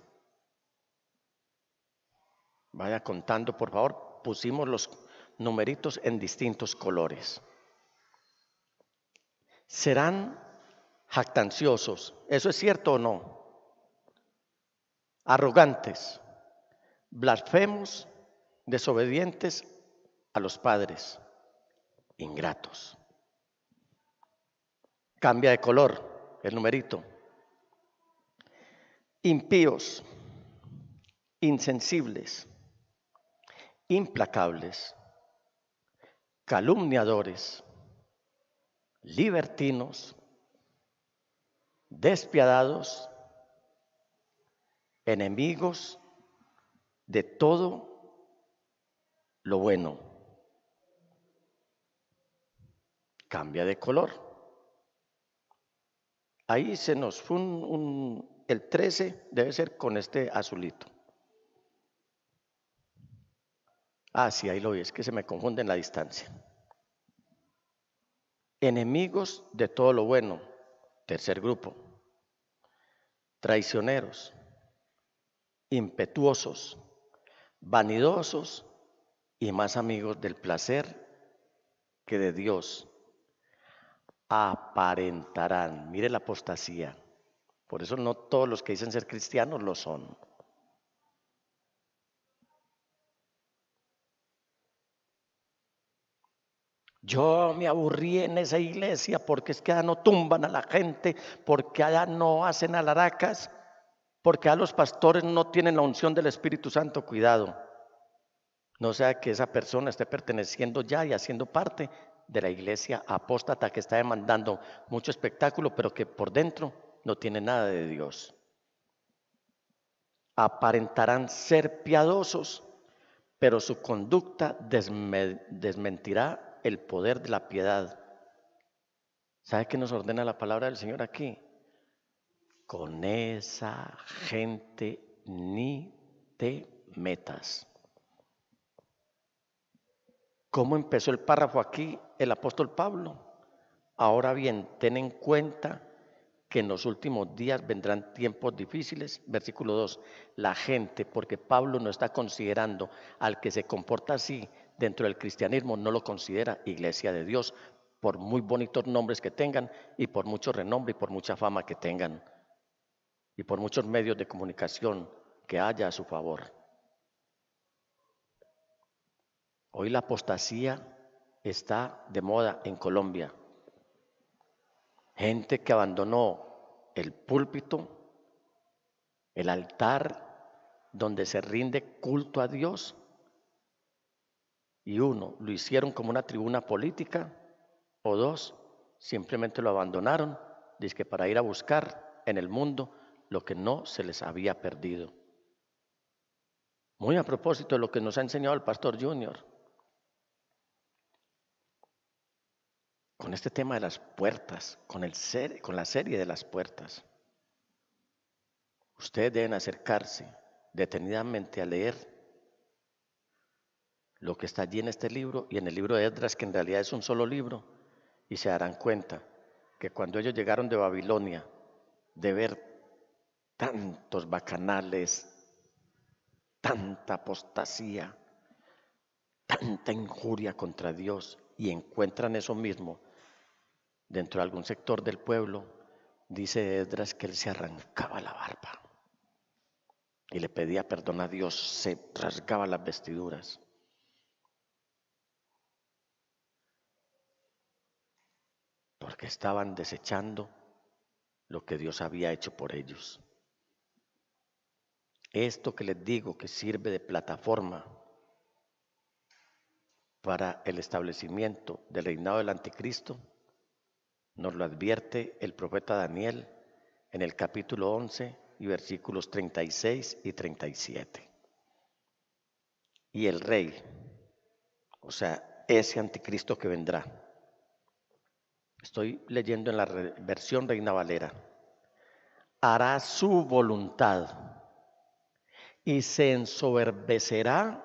Vaya contando, por favor. Pusimos los numeritos en distintos colores. Serán jactanciosos. ¿Eso es cierto o no? Arrogantes, blasfemos, desobedientes a los padres, ingratos. Cambia de color el numerito. Impíos, insensibles, implacables, calumniadores, libertinos, despiadados, enemigos de todo lo bueno. Cambia de color. Ahí se nos fue el 13 debe ser con este azulito. Sí, ahí lo vi, es que se me confunde en la distancia. Enemigos de todo lo bueno, tercer grupo. Traicioneros, impetuosos, vanidosos y más amigos del placer que de Dios. Aparentarán, mire la apostasía. Por eso no todos los que dicen ser cristianos lo son. Yo me aburrí en esa iglesia porque es que allá no tumban a la gente, porque allá no hacen alaracas, porque allá los pastores no tienen la unción del Espíritu Santo. Cuidado. No sea que esa persona esté perteneciendo ya y haciendo parte de la iglesia apóstata que está demandando mucho espectáculo, pero que por dentro no tiene nada de Dios. Aparentarán ser piadosos, pero su conducta desmentirá el poder de la piedad. ¿Sabe qué nos ordena la palabra del Señor aquí? Con esa gente ni te metas. ¿Cómo empezó el párrafo aquí el apóstol Pablo? Ahora bien, ten en cuenta que en los últimos días vendrán tiempos difíciles. Versículo 2, la gente, porque Pablo no está considerando al que se comporta así dentro del cristianismo, no lo considera iglesia de Dios, por muy bonitos nombres que tengan y por mucho renombre y por mucha fama que tengan y por muchos medios de comunicación que haya a su favor. Hoy la apostasía está de moda en Colombia. Gente que abandonó el púlpito, el altar donde se rinde culto a Dios, y uno, lo hicieron como una tribuna política, o dos, simplemente lo abandonaron, dizque para ir a buscar en el mundo lo que no se les había perdido. Muy a propósito de lo que nos ha enseñado el pastor Junior, con este tema de las puertas, con la serie de las puertas. Ustedes deben acercarse detenidamente a leer lo que está allí en este libro y en el libro de Esdras, que en realidad es un solo libro, y se darán cuenta que cuando ellos llegaron de Babilonia, de ver tantos bacanales, tanta apostasía, tanta injuria contra Dios, y encuentran eso mismo dentro de algún sector del pueblo, dice Esdras que él se arrancaba la barba y le pedía perdón a Dios, se rasgaba las vestiduras. Porque estaban desechando lo que Dios había hecho por ellos. Esto que les digo que sirve de plataforma para el establecimiento del reinado del anticristo, nos lo advierte el profeta Daniel en el capítulo 11 y versículos 36 y 37. Y el rey, o sea, ese anticristo que vendrá, estoy leyendo en la versión Reina Valera, hará su voluntad y se ensoberbecerá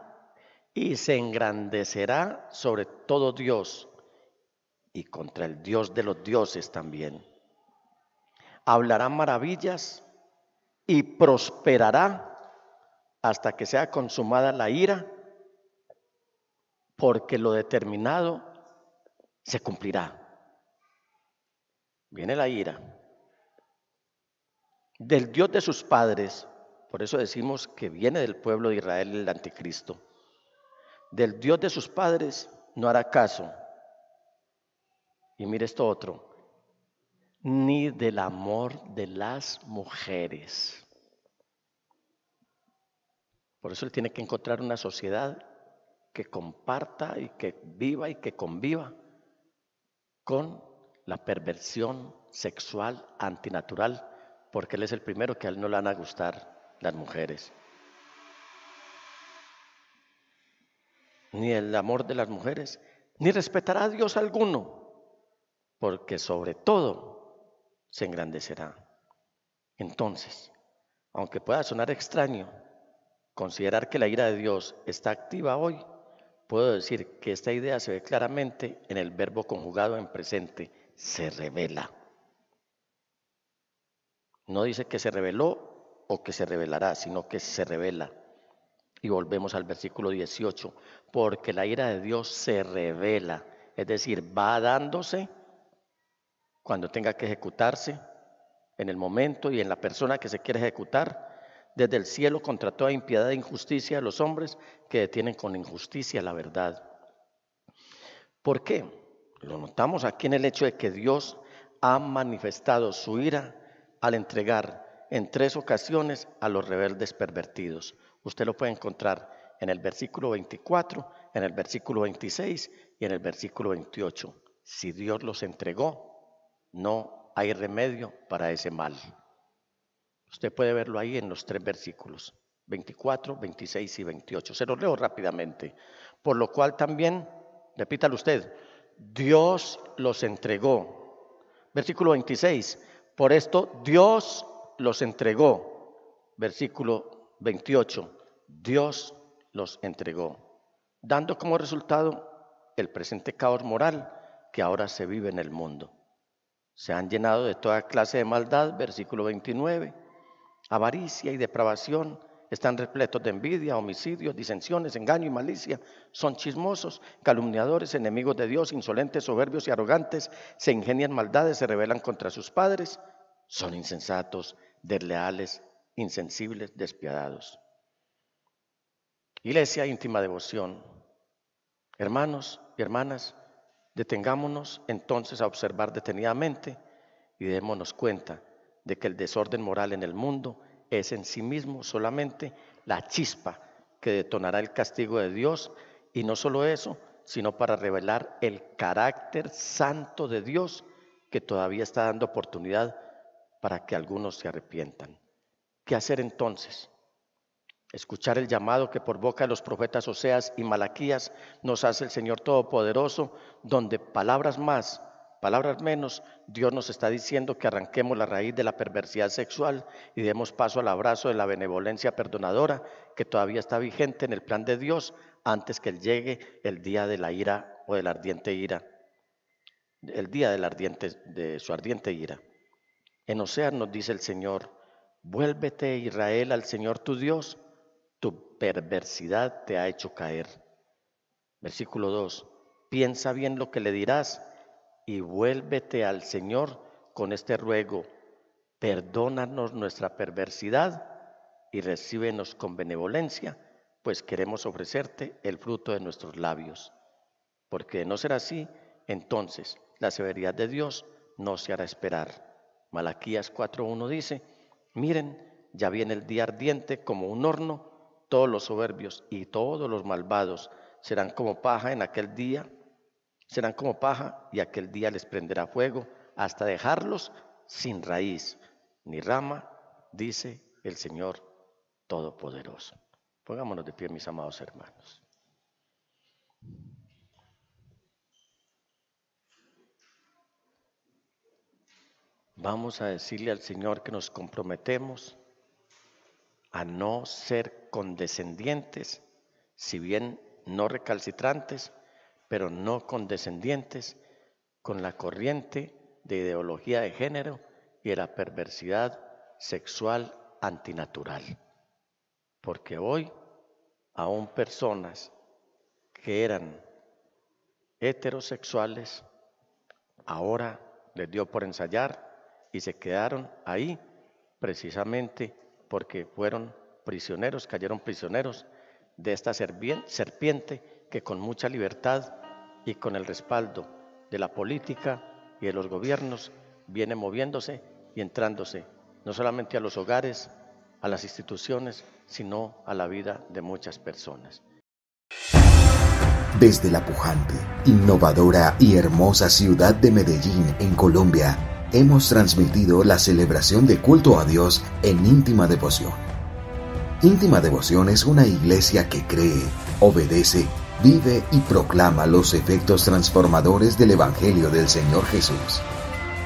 y se engrandecerá sobre todo Dios y contra el Dios de los dioses también. Hablará maravillas y prosperará hasta que sea consumada la ira, porque lo determinado se cumplirá. Viene la ira del Dios de sus padres, por eso decimos que viene del pueblo de Israel el anticristo. Del Dios de sus padres no hará caso. Y mire esto otro, ni del amor de las mujeres. Por eso él tiene que encontrar una sociedad que comparta y que viva y que conviva con la perversión sexual antinatural, porque él es el primero que a él no le van a gustar las mujeres. Ni el amor de las mujeres, ni respetará a Dios alguno, porque sobre todo se engrandecerá. Entonces, aunque pueda sonar extraño considerar que la ira de Dios está activa hoy, puedo decir que esta idea se ve claramente en el verbo conjugado en presente, se revela. No dice que se reveló o que se revelará, sino que se revela. Y volvemos al versículo 18, porque la ira de Dios se revela, es decir, va dándose cuando tenga que ejecutarse, en el momento y en la persona que se quiere ejecutar, desde el cielo contra toda impiedad e injusticia de los hombres que detienen con injusticia la verdad. ¿Por qué? Lo notamos aquí en el hecho de que Dios ha manifestado su ira al entregar en 3 ocasiones a los rebeldes pervertidos. Usted lo puede encontrar en el versículo 24, en el versículo 26 y en el versículo 28. Si Dios los entregó, no hay remedio para ese mal. Usted puede verlo ahí en los 3 versículos, 24, 26 y 28. Se los leo rápidamente. Por lo cual también, repítalo usted, Dios los entregó. Versículo 26, por esto Dios los entregó. Versículo 28, Dios los entregó, dando como resultado el presente caos moral que ahora se vive en el mundo. Se han llenado de toda clase de maldad, versículo 29, avaricia y depravación, están repletos de envidia, homicidios, disensiones, engaño y malicia, son chismosos, calumniadores, enemigos de Dios, insolentes, soberbios y arrogantes, se ingenian maldades, se rebelan contra sus padres, son insensatos, desleales, insensibles, despiadados. Iglesia, íntima devoción. Hermanos y hermanas, detengámonos entonces a observar detenidamente y démonos cuenta de que el desorden moral en el mundo es en sí mismo solamente la chispa que detonará el castigo de Dios, y no solo eso, sino para revelar el carácter santo de Dios que todavía está dando oportunidad para que algunos se arrepientan. ¿Qué hacer entonces? Escuchar el llamado que por boca de los profetas Oseas y Malaquías nos hace el Señor Todopoderoso, donde palabras más, palabras menos, Dios nos está diciendo que arranquemos la raíz de la perversidad sexual y demos paso al abrazo de la benevolencia perdonadora que todavía está vigente en el plan de Dios antes que llegue el día de la ira o de la ardiente ira, el día de su ardiente ira. En Oseas nos dice el Señor: vuélvete, Israel, al Señor tu Dios, tu perversidad te ha hecho caer. Versículo 2, piensa bien lo que le dirás y vuélvete al Señor con este ruego: perdónanos nuestra perversidad y recíbenos con benevolencia, pues queremos ofrecerte el fruto de nuestros labios. Porque de no ser así, entonces la severidad de Dios no se hará esperar. Malaquías 4:1 dice: miren, ya viene el día ardiente como un horno, todos los soberbios y todos los malvados serán como paja en aquel día, serán como paja y aquel día les prenderá fuego hasta dejarlos sin raíz ni rama, dice el Señor Todopoderoso. Pongámonos de pie, mis amados hermanos. Vamos a decirle al Señor que nos comprometemos a no ser condescendientes, si bien no recalcitrantes, pero no condescendientes con la corriente de ideología de género y de la perversidad sexual antinatural. Porque hoy aún personas que eran heterosexuales ahora les dio por ensayar y se quedaron ahí precisamente porque fueron prisioneros, cayeron prisioneros de esta serpiente que con mucha libertad y con el respaldo de la política y de los gobiernos viene moviéndose y entrándose no solamente a los hogares, a las instituciones, sino a la vida de muchas personas. Desde la pujante, innovadora y hermosa ciudad de Medellín, en Colombia, hemos transmitido la celebración de culto a Dios en Íntima Devoción. Íntima Devoción es una iglesia que cree, obedece, vive y proclama los efectos transformadores del Evangelio del Señor Jesús.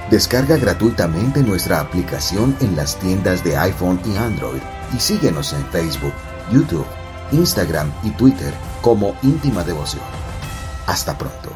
Descarga gratuitamente nuestra aplicación en las tiendas de iPhone y Android y síguenos en Facebook, YouTube, Instagram y Twitter como Íntima Devoción. Hasta pronto.